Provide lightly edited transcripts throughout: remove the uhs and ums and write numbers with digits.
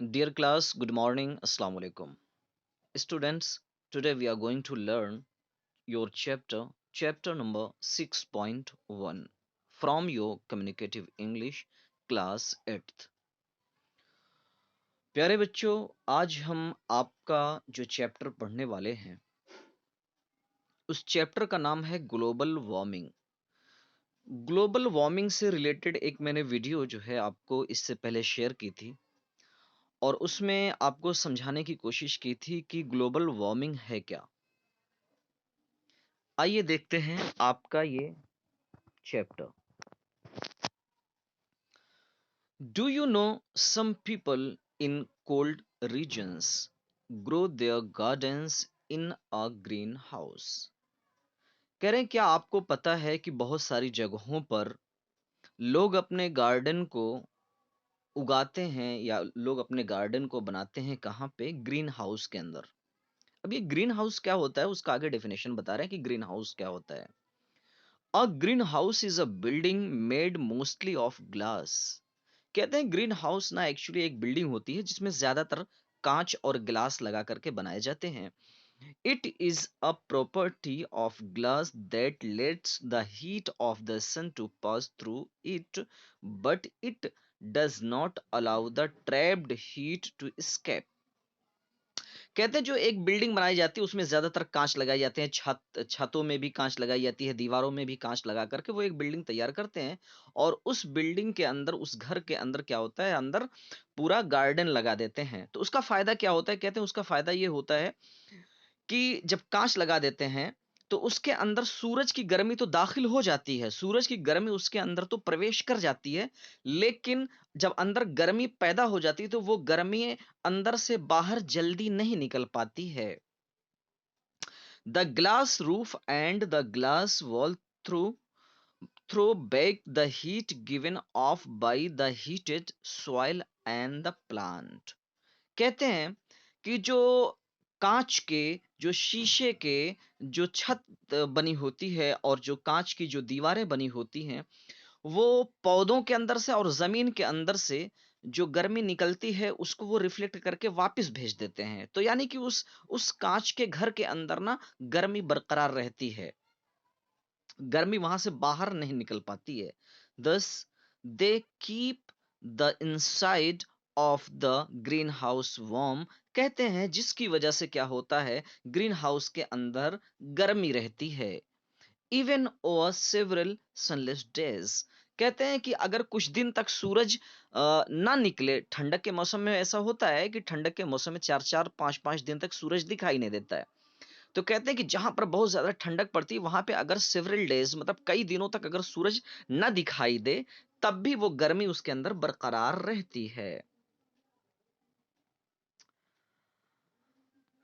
Dear class, good morning. Assalamu alaikum. Students, today we are going to learn your chapter number 6.1 from your communicative English class 8th. प्यारे बच्चों, आज हम आपका जो chapter पढ़ने वाले हैं, उस चैप्टर का नाम है ग्लोबल वार्मिंग। ग्लोबल वार्मिंग से रिलेटेड एक मैंने वीडियो जो है आपको इससे पहले शेयर की थी और उसमें आपको समझाने की कोशिश की थी कि ग्लोबल वार्मिंग है क्या। आइए देखते हैं आपका ये chapter. Do you know some people in cold regions grow their gardens in a green house. कह रहे हैं क्या आपको पता है कि बहुत सारी जगहों पर लोग अपने गार्डन को उगाते हैं या लोग अपने गार्डन को बनाते हैं कहाँ पे? ग्रीन हाउस के अंदर। अब ये ग्रीन हाउस क्या होता है उसका आगे डेफिनेशन बता रहे हैं कि ग्रीन हाउस क्या होता है। A green house is a building made mostly of glass. कहते हैं ग्रीन हाउस ना एक्चुअली एक बिल्डिंग होती है जिसमें ज्यादातर कांच और ग्लास लगा करके बनाए जाते हैं। It is a property of glass that lets the heat of the sun to pass through it, but it does not allow the trapped heat to escape। कहते हैं जो एक बिल्डिंग बनाई जाती है उसमें ज्यादातर कांच लगाए जाते हैं, छतों में भी कांच लगाई जाती है, दीवारों में भी कांच लगा करके वो एक बिल्डिंग तैयार करते हैं। और उस बिल्डिंग के अंदर, उस घर के अंदर क्या होता है, अंदर पूरा गार्डन लगा देते हैं। तो उसका फायदा क्या होता है? कहते हैं उसका फायदा ये होता है कि जब कांच लगा देते हैं तो उसके अंदर सूरज की गर्मी तो दाखिल हो जाती है, सूरज की गर्मी उसके अंदर तो प्रवेश कर जाती है, लेकिन जब अंदर गर्मी पैदा हो जाती है तो वो गर्मी अंदर से बाहर जल्दी नहीं निकल पाती है। The glass roof and the glass wall through throw back the heat given off by the heated soil and the plant। कहते हैं कि जो कांच के, जो शीशे के, जो छत बनी होती है और जो कांच की जो दीवारें बनी होती हैं, वो पौधों के अंदर से और जमीन के अंदर से जो गर्मी निकलती है उसको वो रिफ्लेक्ट करके वापस भेज देते हैं। तो यानी कि उस कांच के घर के अंदर ना गर्मी बरकरार रहती है, गर्मी वहां से बाहर नहीं निकल पाती है। दस they keep the inside of the green house warm. कहते हैं जिसकी वजह से क्या होता है, ग्रीन हाउस के अंदर गर्मी रहती है। Even over several sunless days. कहते हैं कि अगर कुछ दिन तक सूरज ना निकले, ठंडक के मौसम में ऐसा होता है कि ठंडक के मौसम में चार चार पांच पांच दिन तक सूरज दिखाई नहीं देता है। तो कहते हैं कि जहां पर बहुत ज्यादा ठंडक पड़ती है वहां पे अगर सेवरल डेज मतलब कई दिनों तक अगर सूरज न दिखाई दे, तब भी वो गर्मी उसके अंदर बरकरार रहती है।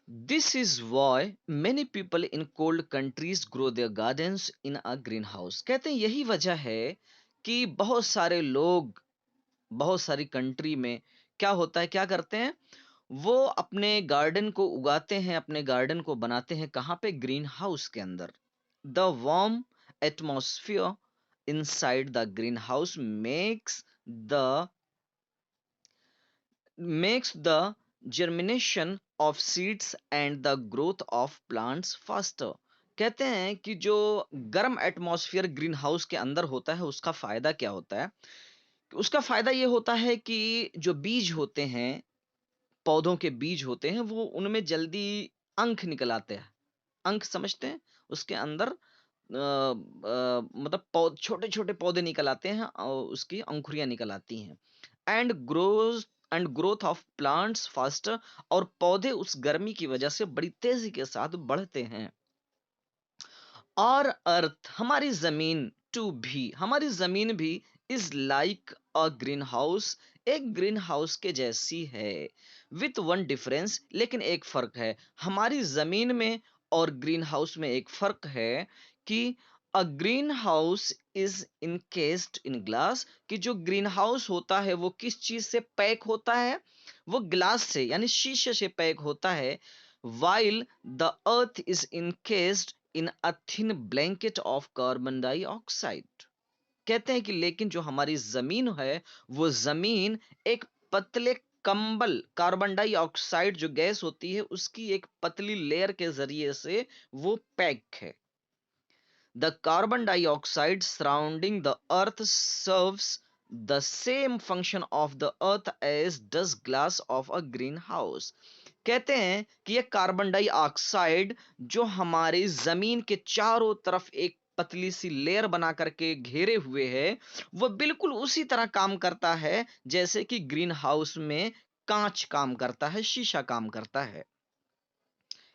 This is why many people in cold countries grow their gardens in a green house. कहते हैं यही वजह है कि बहुत सारे लोग, बहुत सारी कंट्री में क्या होता है, क्या करते हैं, वो अपने गार्डन को उगाते हैं, अपने गार्डन को बनाते हैं कहाँ पे? ग्रीन हाउस के अंदर। The warm atmosphere inside the greenhouse the makes the germination of seeds and the growth of plants faster। कहते हैं कि जो गर्म एटमॉस्फेयर ग्रीन हाउस के अंदर होता है उसका फायदा क्या होता है? उसका फायदा ये होता है कि जो बीज होते हैं, पौधों के बीज होते हैं, वो उनमें जल्दी अंख निकल आते हैं। अंक समझते हैं? उसके अंदर मतलब छोटे छोटे पौधे निकल आते हैं और उसकी अंकुरियां निकल आती हैं। And grows and growth of plants faster. और पौधे उस गर्मी की वजह से बड़ी तेजी के साथ बढ़ते हैं। और अर्थ, हमारी जमीन, टू भी, हमारी जमीन भी is like a green house, एक ग्रीन हाउस के जैसी है। विथ वन डिफरेंस, लेकिन एक फर्क है हमारी जमीन में और ग्रीन हाउस में। एक फर्क है कि a green house is encased in glass, कि जो ग्रीन हाउस होता है वो किस चीज से पैक होता है? वो ग्लास से यानी शीशे से पैक होता है। while the earth is encased in a thin blanket of carbon dioxide। कहते हैं कि लेकिन जो हमारी जमीन है वो जमीन एक पतले कंबल कार्बन डाइऑक्साइड जो गैस होती है उसकी एक पतली लेयर के जरिए से वो पैक है। The carbon dioxide surrounding the earth serves the same function of the earth as does glass of a greenhouse। कहते हैं कि ये कार्बन डाइऑक्साइड जो हमारी जमीन के चारों तरफ एक पतली सी लेयर बना करके घेरे हुए है, वो बिल्कुल उसी तरह काम करता है जैसे कि ग्रीन हाउस में कांच काम करता है, शीशा काम करता है।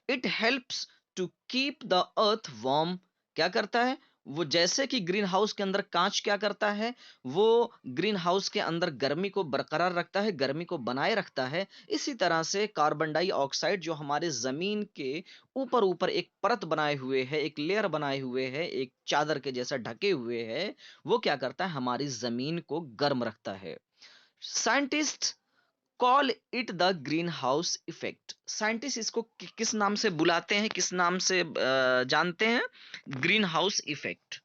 It helps to keep the earth warm. क्या करता है वो? जैसे कि ग्रीन हाउस के अंदर कांच क्या करता है, वो ग्रीन हाउस के अंदर गर्मी को बरकरार रखता है, गर्मी को बनाए रखता है। इसी तरह से कार्बन डाइऑक्साइड जो हमारे जमीन के ऊपर ऊपर एक परत बनाए हुए है, एक लेयर बनाए हुए है, एक चादर के जैसा ढके हुए है, वो क्या करता है हमारी जमीन को गर्म रखता है। Scientist call it the green house effect. Scientist इसको किस नाम से बुलाते हैं, किस नाम से जानते हैं? Green house effect.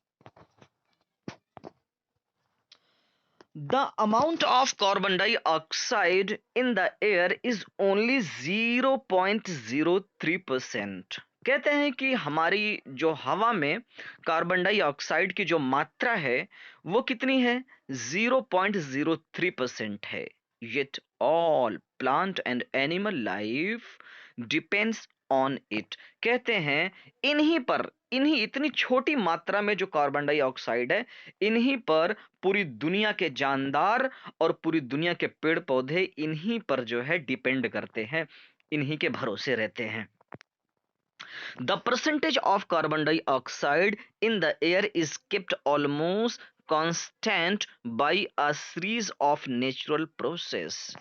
The amount of carbon dioxide in the air is only 0.03%। कहते हैं कि हमारी जो हवा में कार्बन डाइऑक्साइड की जो मात्रा है वो कितनी है? 0.03% है। Yet all plant and animal life depends on it। कहते हैं इन्हीं इतनी छोटी मात्रा में जो कार्बन डाइऑक्साइड है, इन्हीं पर पूरी दुनिया के जानदार और पूरी दुनिया के पेड़ पौधे इन्हीं पर जो है डिपेंड करते हैं, इन्हीं के भरोसे रहते हैं। The percentage of carbon dioxide in the air is kept almost constant by a series of natural process।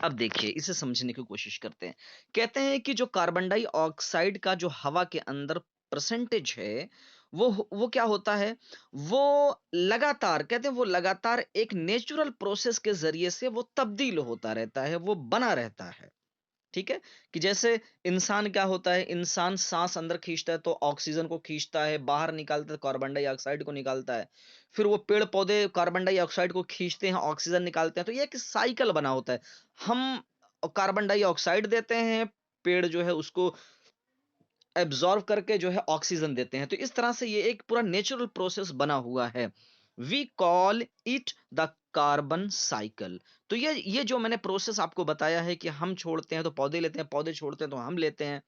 अब देखिए इसे समझने की कोशिश करते हैं। कहते हैं कि जो कार्बन डाइऑक्साइड का जो हवा के अंदर परसेंटेज है, वो क्या होता है? वो लगातार, कहते हैं वो लगातार एक नेचुरल प्रोसेस के जरिए से वो तब्दील होता रहता है, वो बना रहता है। ठीक है? कि जैसे इंसान क्या होता है, इंसान सांस अंदर खींचता है तो ऑक्सीजन को खींचता है, बाहर निकालता है कार्बन डाइऑक्साइड को निकालता है। फिर वो पेड़ पौधे कार्बन डाइऑक्साइड को खींचते हैं, ऑक्सीजन निकालते हैं, तो ये एक साइकिल बना होता है। हम कार्बन डाइऑक्साइड देते हैं, पेड़ जो है उसको एब्जॉर्व करके जो है ऑक्सीजन देते हैं। तो इस तरह से ये एक पूरा नेचुरल प्रोसेस बना हुआ है। We call it the carbon cycle. तो ये जो मैंने प्रोसेस आपको बताया है कि हम छोड़ते हैं तो पौधे लेते हैं, पौधे छोड़ते हैं तो हम लेते हैं,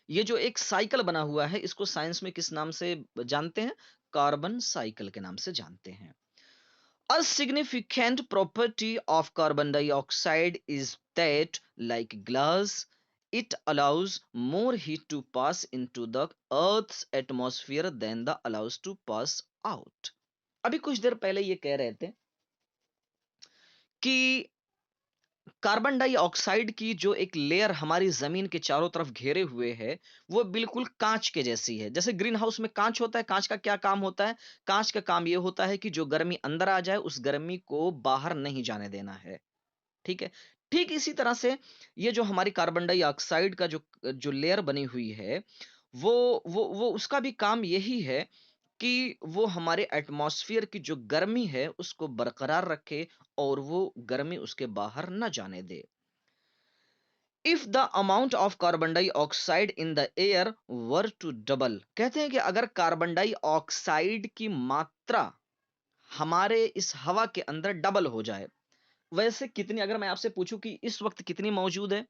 ये जो एक साइकिल बना हुआ है इसको साइंस में किस नाम से जानते हैं? कार्बन साइकिल के नाम से जानते हैं। A significant property of carbon dioxide is that, like glass, it allows more heat to pass into the Earth's atmosphere than the allows to pass out। अभी कुछ देर पहले ये कह रहे थे कि कार्बन डाइऑक्साइड की जो एक लेयर हमारी जमीन के चारों तरफ घेरे हुए है, वो बिल्कुल कांच के जैसी है। जैसे ग्रीन हाउस में कांच होता है, कांच का क्या काम होता है? कांच का काम ये होता है कि जो गर्मी अंदर आ जाए उस गर्मी को बाहर नहीं जाने देना है। ठीक है? ठीक इसी तरह से ये जो हमारी कार्बन डाइऑक्साइड का जो जो लेयर बनी हुई है, वो उसका भी काम यही है कि वो हमारे एटमॉस्फेयर की जो गर्मी है उसको बरकरार रखे और वो गर्मी उसके बाहर न जाने दे। If the amount of carbon dioxide in the air were to double. कहते हैं कि अगर कार्बन डाइऑक्साइड की मात्रा हमारे इस हवा के अंदर डबल हो जाए, वैसे कितनी, अगर मैं आपसे पूछूं कि इस वक्त कितनी मौजूद है,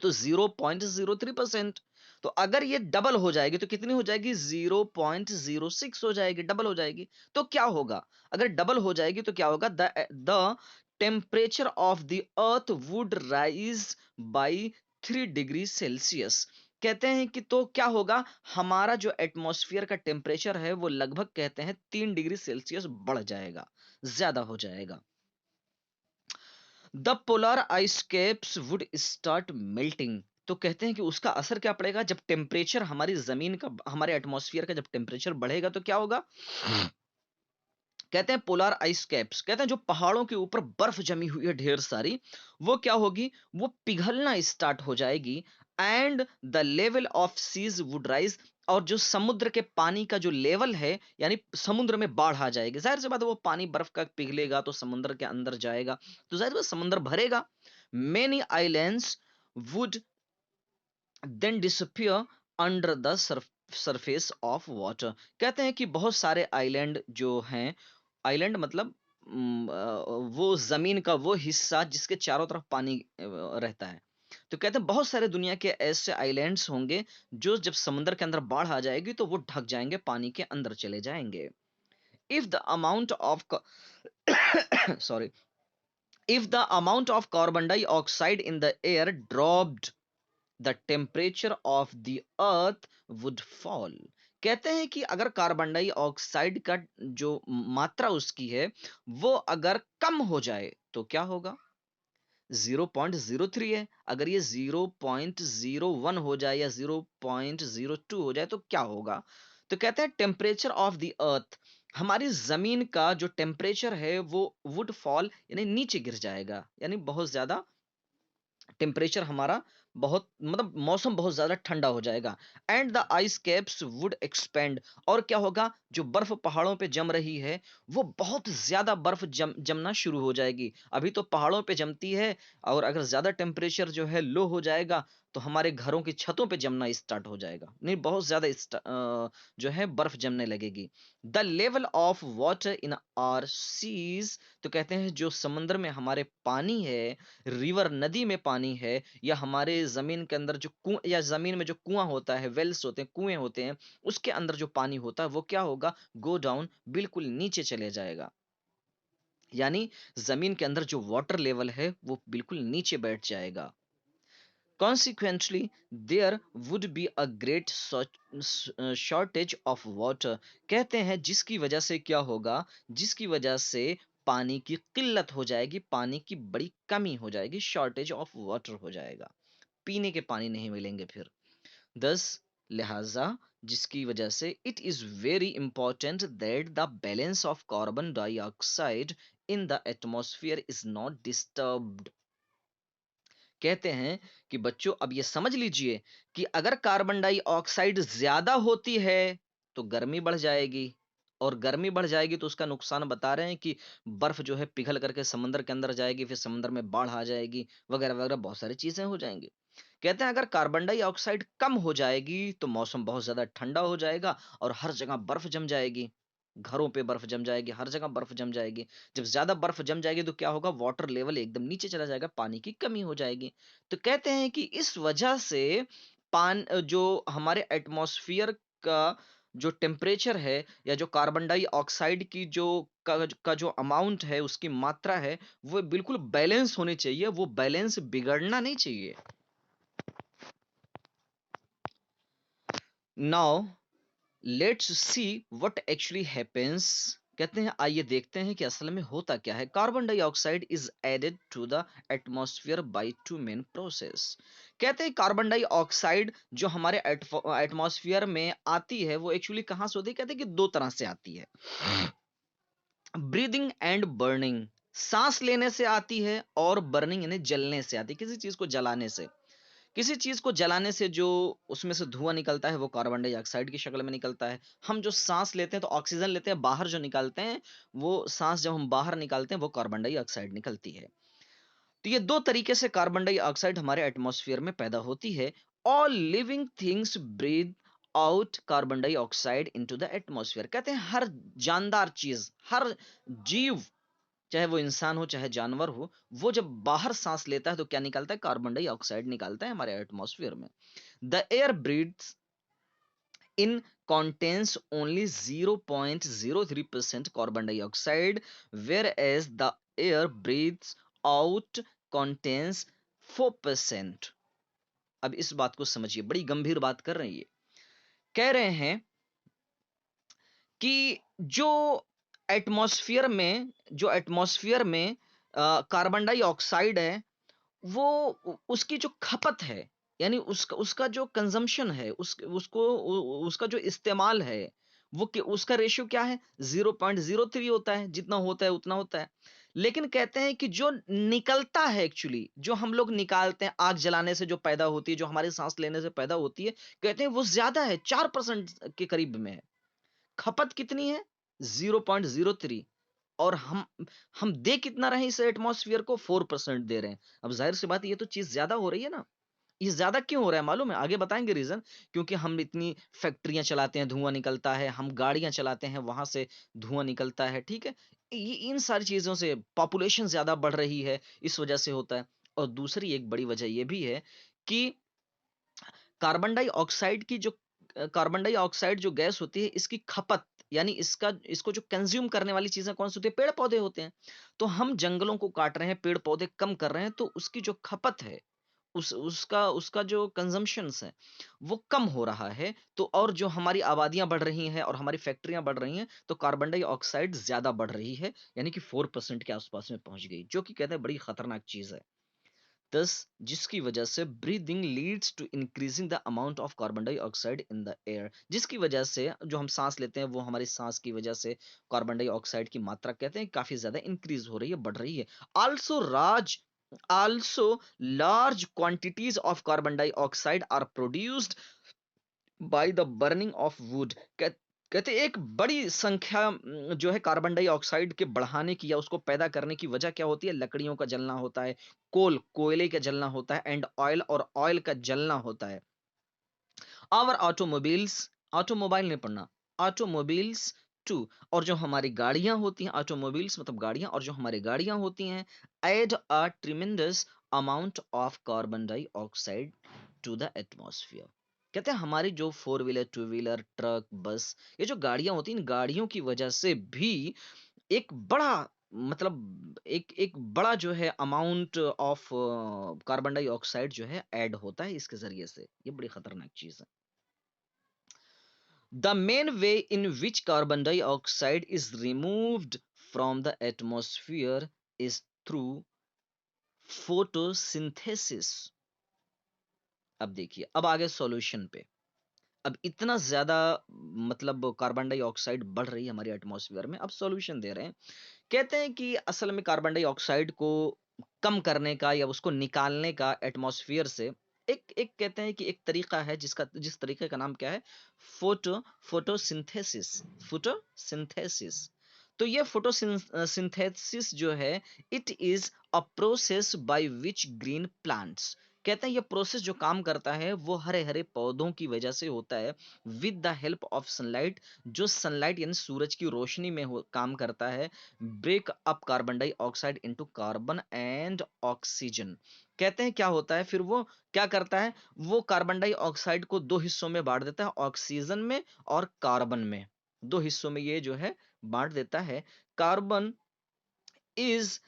तो 0.03%। तो अगर ये डबल हो जाएगी तो कितनी हो जाएगी? 0.06 हो जाएगी, डबल हो जाएगी। तो क्या होगा? अगर डबल हो जाएगी तो क्या होगा? The temperature of the earth would rise by 3 degree Celsius. कहते हैं कि तो क्या होगा? हमारा जो एटमॉस्फेयर का टेम्परेचर है वो लगभग कहते हैं 3 डिग्री सेल्सियस बढ़ जाएगा, ज्यादा हो जाएगा। The polar ice caps would start melting. तो कहते हैं कि उसका असर क्या पड़ेगा? जब टेम्परेचर हमारी जमीन का, हमारे एटमॉस्फेयर का जब टेम्परेचर बढ़ेगा तो क्या होगा? कहते हैं पोलर आइस कैप्स, कहते हैं जो पहाड़ों के ऊपर बर्फ जमी हुई है ढेर सारी, वो क्या होगी? वो पिघलना स्टार्ट हो जाएगी। And the level of seas would rise. और जो समुद्र के पानी का जो लेवल है, यानी समुद्र में बाढ़ आ जाएगी, जाहिर सी बात है वो पानी बर्फ का पिघलेगा तो समुद्र के अंदर जाएगा, तो जाहिर बात समुद्र भरेगा। Many islands would then disappear under the surface of water. कहते हैं कि बहुत सारे आइलैंड जो हैं, आइलैंड मतलब वो जमीन का वो हिस्सा जिसके चारों तरफ पानी रहता है। तो कहते हैं बहुत सारे दुनिया के ऐसे आइलैंड्स होंगे जो जब समुद्र के अंदर बाढ़ आ जाएगी तो वो ढक जाएंगे, पानी के अंदर चले जाएंगे। If the amount of sorry if the amount of carbon dioxide in the air dropped, the temperature of the earth would fall. कहते हैं कि अगर कार्बन डाइऑक्साइड का जो मात्रा उसकी है वो अगर कम हो जाए तो क्या होगा? 0.03 है, अगर ये 0.01 हो जाए या 0.02 हो जाए तो क्या होगा? तो कहते हैं टेम्परेचर ऑफ द अर्थ, हमारी जमीन का जो टेम्परेचर है वो वुड फॉल यानी नीचे गिर जाएगा, यानी बहुत ज्यादा टेम्परेचर हमारा बहुत मतलब मौसम बहुत ज्यादा ठंडा हो जाएगा। And the ice caps would expand, और क्या होगा, जो बर्फ पहाड़ों पे जम रही है वो बहुत ज्यादा बर्फ जमना शुरू हो जाएगी। अभी तो पहाड़ों पे जमती है, और अगर ज्यादा टेम्परेचर जो है लो हो जाएगा तो हमारे घरों की छतों पे जमना स्टार्ट हो जाएगा, नहीं बहुत ज्यादा जो है बर्फ जमने लगेगी। The level of water in our seas, तो कहते हैं जो समंदर में हमारे पानी है, रिवर नदी में पानी है, या हमारे जमीन के अंदर जो कुआं या जमीन में जो कुआं होता है, वेल्स होते हैं, कुएं होते हैं, उसके अंदर जो पानी होता है वो क्या होगा? गो डाउन, बिल्कुल नीचे चले जाएगा। यानी जमीन के अंदर जो वाटर लेवल है वो बिल्कुल नीचे बैठ जाएगा। Consequently, there would be a great shortage of water। कहते हैं जिसकी वजह से क्या होगा, जिसकी वजह से पानी की किल्लत हो जाएगी, पानी की बड़ी कमी हो जाएगी, शॉर्टेज ऑफ वाटर हो जाएगा, पीने के पानी नहीं मिलेंगे फिर। दस, लिहाजा जिसकी वजह से it is very important that the balance of carbon dioxide in the atmosphere is not disturbed. कहते हैं कि बच्चों अब ये समझ लीजिए कि अगर कार्बन डाइऑक्साइड ज्यादा होती है तो गर्मी बढ़ जाएगी, और गर्मी बढ़ जाएगी तो उसका नुकसान बता रहे हैं कि बर्फ जो है पिघल करके समुद्र के अंदर जाएगी, फिर समुद्र में बाढ़ आ जाएगी, वगैरह वगैरह बहुत सारी चीजें हो जाएंगी। कहते हैं अगर कार्बन डाइऑक्साइड कम हो जाएगी तो मौसम बहुत ज्यादा ठंडा हो जाएगा और हर जगह बर्फ जम जाएगी, घरों पे बर्फ जम जाएगी, हर जगह बर्फ जम जाएगी। जब ज्यादा बर्फ जम जाएगी तो क्या होगा, वाटर लेवल एकदम नीचे चला जाएगा, पानी की कमी हो जाएगी। तो कहते हैं कि इस वजह से जो हमारे एटमॉस्फेयर का जो टेम्परेचर है, या जो कार्बन डाइऑक्साइड की का जो अमाउंट है, उसकी मात्रा है, वो बिल्कुल बैलेंस होनी चाहिए, वो बैलेंस बिगड़ना नहीं चाहिए। Now let's see what actually happens. कहते हैं आइए देखते हैं कि असल में होता क्या है। Carbon dioxide is added to the atmosphere by two main process. कहते हैं कार्बन डाइऑक्साइड जो हमारे एटमॉस्फेयर में आती है वो एक्चुअली कहां से होती है? कहते हैं कि दो तरह से आती है, ब्रीदिंग एंड बर्निंग, सांस लेने से आती है, और बर्निंग यानी जलने से आती है, किसी चीज को जलाने से। किसी चीज को जलाने से जो उसमें से धुआं निकलता है वो कार्बन डाइऑक्साइड की शक्ल में निकलता है। हम जो सांस लेते हैं तो ऑक्सीजन लेते हैं, बाहर जो निकालते हैं वो सांस जब हम बाहर निकालते हैं वो कार्बन डाइऑक्साइड निकलती है। तो ये दो तरीके से कार्बन डाइऑक्साइड हमारे एटमॉस्फेयर में पैदा होती है। All living things breathe out carbon dioxide into the atmosphere. कहते हैं हर जानदार चीज, हर जीव, चाहे वो इंसान हो चाहे जानवर हो, वो जब बाहर सांस लेता है तो क्या निकलता है? कार्बन डाइऑक्साइड निकलता है हमारे एटमॉस्फेयर में। The air breathes in contains only 0.03% carbon dioxide, whereas the air breathes out contains 4%। अब इस बात को समझिए, बड़ी गंभीर बात कर रही है। कह रहे हैं कि जो एटमॉस्फेयर में कार्बन डाइऑक्साइड है वो उसकी जो खपत है, यानी उसका उसका जो कंजम्पशन है, उसका जो इस्तेमाल है, उसका रेशियो क्या है? 0.03 होता है, जितना होता है उतना होता है। लेकिन कहते हैं कि जो निकलता है एक्चुअली, जो हम लोग निकालते हैं आग जलाने से जो पैदा होती है, जो हमारी सांस लेने से पैदा होती है, कहते हैं वो ज्यादा है, 4% के करीब में है। खपत कितनी है? 0.03। और हम दे कितना रहे हैं इस एटमॉस्फेयर को? 4% दे रहे हैं। अब जाहिर सी बात है, ये तो चीज ज्यादा हो रही है ना। ये ज्यादा क्यों हो रहा है मालूम है? आगे बताएंगे रीजन। क्योंकि हम इतनी फैक्ट्रियां चलाते हैं, धुआं निकलता है, हम गाड़ियां चलाते हैं, वहां से धुआं निकलता है, ठीक है। ये इन सारी चीजों से पॉपुलेशन ज्यादा बढ़ रही है, इस वजह से होता है। और दूसरी एक बड़ी वजह यह भी है कि कार्बन डाइऑक्साइड की जो कार्बन डाइऑक्साइड जो गैस होती है, इसकी खपत, यानी इसको जो कंज्यूम करने वाली चीजें कौन सी होती है? पेड़ पौधे होते हैं। तो हम जंगलों को काट रहे हैं, पेड़ पौधे कम कर रहे हैं, तो उसकी जो खपत है, उसका उसका जो कंजम्पशंस है, वो कम हो रहा है। तो और जो हमारी आबादियां बढ़ रही हैं और हमारी फैक्ट्रियां बढ़ रही हैं, तो कार्बन डाइऑक्साइड ज्यादा बढ़ रही है, यानी कि 4% के आसपास में पहुंच गई, जो कि कहते हैं बड़ी खतरनाक चीज है। दस, जिसकी वजह से breathing leads to increasing the amount of carbon dioxide in the air, जिसकी वजह से जो हम सांस लेते हैं, वो हमारी सांस की वजह से कार्बन डाइऑक्साइड की मात्रा कहते हैं काफी ज्यादा इंक्रीज हो रही है, बढ़ रही है। Also Raj also large quantities of carbon dioxide are produced by the burning of wood। कहते एक बड़ी संख्या जो है कार्बन डाइऑक्साइड के बढ़ाने की या उसको पैदा करने की वजह क्या होती है? लकड़ियों का जलना होता है, कोयले का जलना होता है, एंड ऑयल, और ऑयल का जलना होता है। आवर ऑटोमोबाइल्स, ऑटोमोबाइल नहीं पढ़ना, ऑटोमोबाइल्स टू, और जो हमारी गाड़ियां होती हैं, ऑटोमोबाइल्स मतलब गाड़ियां, और जो हमारी गाड़ियां होती हैं, add a tremendous amount of carbon dioxide to the atmosphere. कहते हैं हमारी जो four wheeler, two wheeler, truck, bus, ये जो गाड़ियां होती हैं, इन गाड़ियों की वजह से भी एक बड़ा, मतलब एक एक बड़ा जो है अमाउंट ऑफ कार्बन डाइऑक्साइड जो है ऐड होता है इसके जरिए से। ये बड़ी खतरनाक चीज है। The main way in which carbon dioxide is removed from the atmosphere is through photosynthesis। अब देखिए, अब आगे सॉल्यूशन पे। अब इतना ज्यादा, मतलब कार्बन डाइऑक्साइड बढ़ रही है हमारी एटमॉस्फेयर में, अब सॉल्यूशन दे रहे हैं। कहते हैं कि असल में कार्बन डाइऑक्साइड को कम करने का या उसको निकालने का एटमॉस्फेयर से एक एक कहते हैं कि एक तरीका है, जिस तरीके का नाम क्या है? Photo photosynthesis. फोटोसिंथेसिस। तो ये फोटोसिंथेसिस जो है, it is a process by which green plants, कहते हैं ये प्रोसेस जो काम करता है, वो हरे हरे पौधों की वजह से होता है, with the help of sunlight, जो सनलाइट यानी सूरज की रोशनी में काम करता है, break up carbon dioxide into carbon and oxygen. कहते हैं क्या होता है फिर वो, क्या करता है? वो कार्बन डाइऑक्साइड को दो हिस्सों में बांट देता है, ऑक्सीजन में और कार्बन में। दो हिस्सों में ये जो है बांट देता है। Carbon is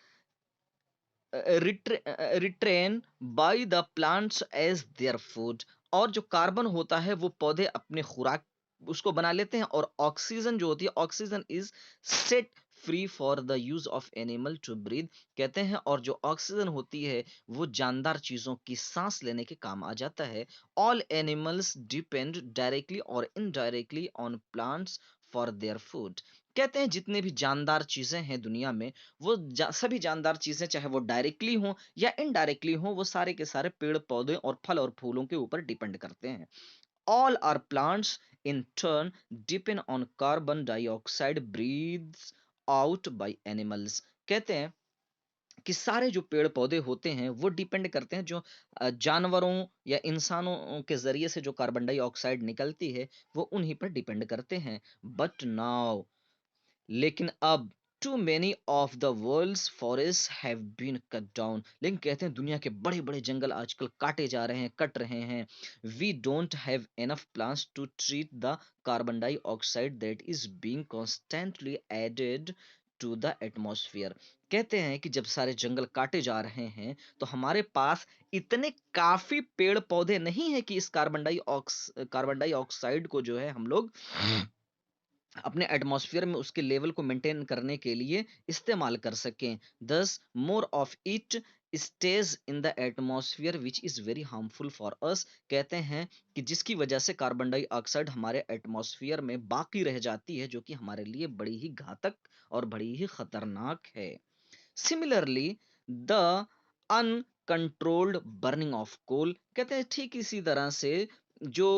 retained by the plants as their food, और जो कार्बन होता है वो पौधे अपने खुराक उसको बना लेते हैं, और ऑक्सीजन जो होती है, oxygen is set free for the use of animal to breathe. कहते हैं और जो ऑक्सीजन होती है, वो जानदार चीजों की सांस लेने के काम आ जाता है। ऑल एनिमल्स डिपेंड डायरेक्टली और indirectly on plants for their food. कहते हैं जितने भी जानदार चीजें हैं दुनिया में, वो सभी जानदार चीजें, चाहे वो डायरेक्टली हो या इनडायरेक्टली हो, वो सारे के सारे पेड़ पौधे और फल और फूलों के ऊपर डिपेंड करते हैं। All our plants in turn depend on carbon dioxide breathes out by animals. कहते हैं कि सारे जो पेड़ पौधे होते हैं, वो डिपेंड करते हैं, जो जानवरों या इंसानों के जरिए से जो कार्बन डाइऑक्साइड निकलती है, वो उन्हीं पर डिपेंड करते हैं। बट नाउ, लेकिन अब, too many of the world's forest have been cut down, लेकिन कहते हैं दुनिया के बड़े बड़े जंगल आजकल काटे जा रहे हैं, कट रहे हैं। We don't have enough plants to treat the carbon dioxide that is being constantly added to the atmosphere. कहते हैं कि जब सारे जंगल काटे जा रहे हैं, तो हमारे पास इतने काफी पेड़ पौधे नहीं है कि इस कार्बन डाइऑक्साइड को जो है हम लोग अपने एटमॉस्फेयर में उसके लेवल को मेंटेन करने के लिए इस्तेमाल कर सकें। दस, more of it stage in the atmosphere which is very harmful for us. कहते हैं कि जिसकी वजह से कार्बन डाइऑक्साइड हमारे एटमॉस्फेयर में बाकी रह जाती है, जो कि हमारे लिए बड़ी ही घातक और बड़ी ही खतरनाक है। Similarly the uncontrolled burning of coal, कहते हैं ठीक इसी तरह से जो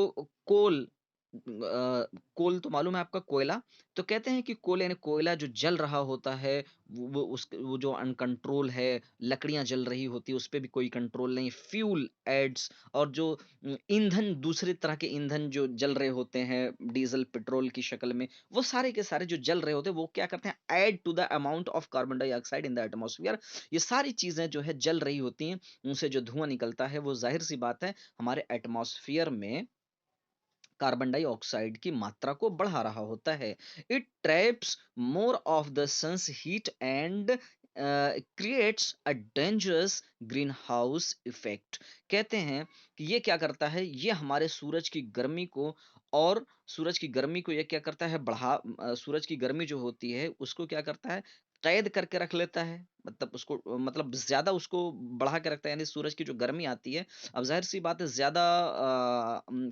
कोल, कोल तो मालूम है आपका, कोयला। तो कहते हैं कि कोल यानी कोयला जो जल रहा होता है, वो जो अनकंट्रोल है, लकड़ियां जल रही होती है, उस पे भी कोई कंट्रोल नहीं, फ्यूल एड्स, और जो ईंधन, दूसरे तरह के ईंधन जो जल रहे होते हैं डीजल पेट्रोल की शक्ल में, वो सारे के सारे जो जल रहे होते हैं, वो क्या करते हैं, add to the amount of carbon dioxide in the atmosphere. ये सारी चीजें जो है जल रही होती हैं, उनसे जो धुआं निकलता है, वो जाहिर सी बात है हमारे एटमॉस्फेयर में कार्बन डाइऑक्साइड की मात्रा को बढ़ा रहा होता है। It traps more of the sun's heat and creates a dangerous greenhouse effect. कहते हैं कि ये क्या करता है, ये हमारे सूरज की गर्मी को, और सूरज की गर्मी को ये क्या करता है, सूरज की गर्मी जो होती है उसको क्या करता है, कैद करके रख लेता है। मतलब उसको, मतलब ज्यादा उसको बढ़ा के रखता है, यानी सूरज की जो गर्मी आती है, अब ज़ाहिर सी बात है ज़्यादा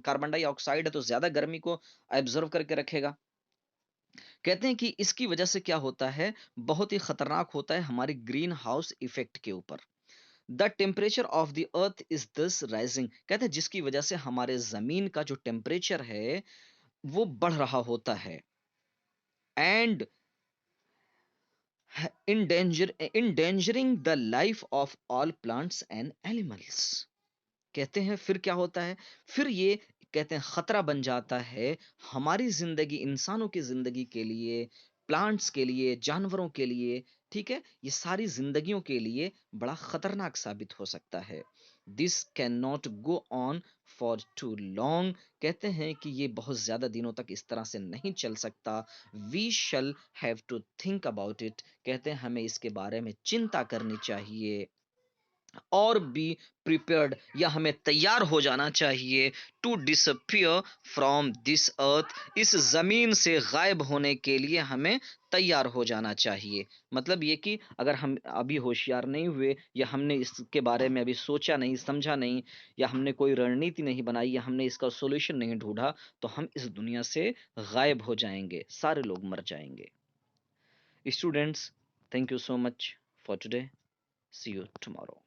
कार्बन डाइऑक्साइड है तो ज़्यादा गर्मी को एब्ज़ॉर्ब करके रखेगा। कहते हैं कि इसकी वजह से क्या होता है, बहुत ही खतरनाक होता है हमारे ग्रीन हाउस इफ़ेक्ट के ऊपर। The temperature of the earth is दस राइज़िंग, कहते हैं जिसकी वजह से हमारे ज़मीन का जो टेम्परेचर है, वो बढ़ रहा होता है। And endangering the life of all plants and animals. कहते हैं फिर क्या होता है, फिर ये कहते हैं खतरा बन जाता है हमारी जिंदगी, इंसानों की जिंदगी के लिए, प्लांट्स के लिए, जानवरों के लिए, ठीक है, ये सारी जिंदगियों के लिए बड़ा खतरनाक साबित हो सकता है। This can not go on for too long, कहते हैं कि ये बहुत ज्यादा दिनों तक इस तरह से नहीं चल सकता। We shall have to think about it, कहते हैं हमें इसके बारे में चिंता करनी चाहिए, और बी प्रिपेयर्ड, या हमें तैयार हो जाना चाहिए, to disappear from this earth, इस जमीन से गायब होने के लिए हमें तैयार हो जाना चाहिए। मतलब ये कि अगर हम अभी होशियार नहीं हुए, या हमने इसके बारे में अभी सोचा नहीं, समझा नहीं, या हमने कोई रणनीति नहीं बनाई, या हमने इसका सॉल्यूशन नहीं ढूंढा, तो हम इस दुनिया से गायब हो जाएंगे, सारे लोग मर जाएंगे। Students, thank you so much for today, see you tomorrow.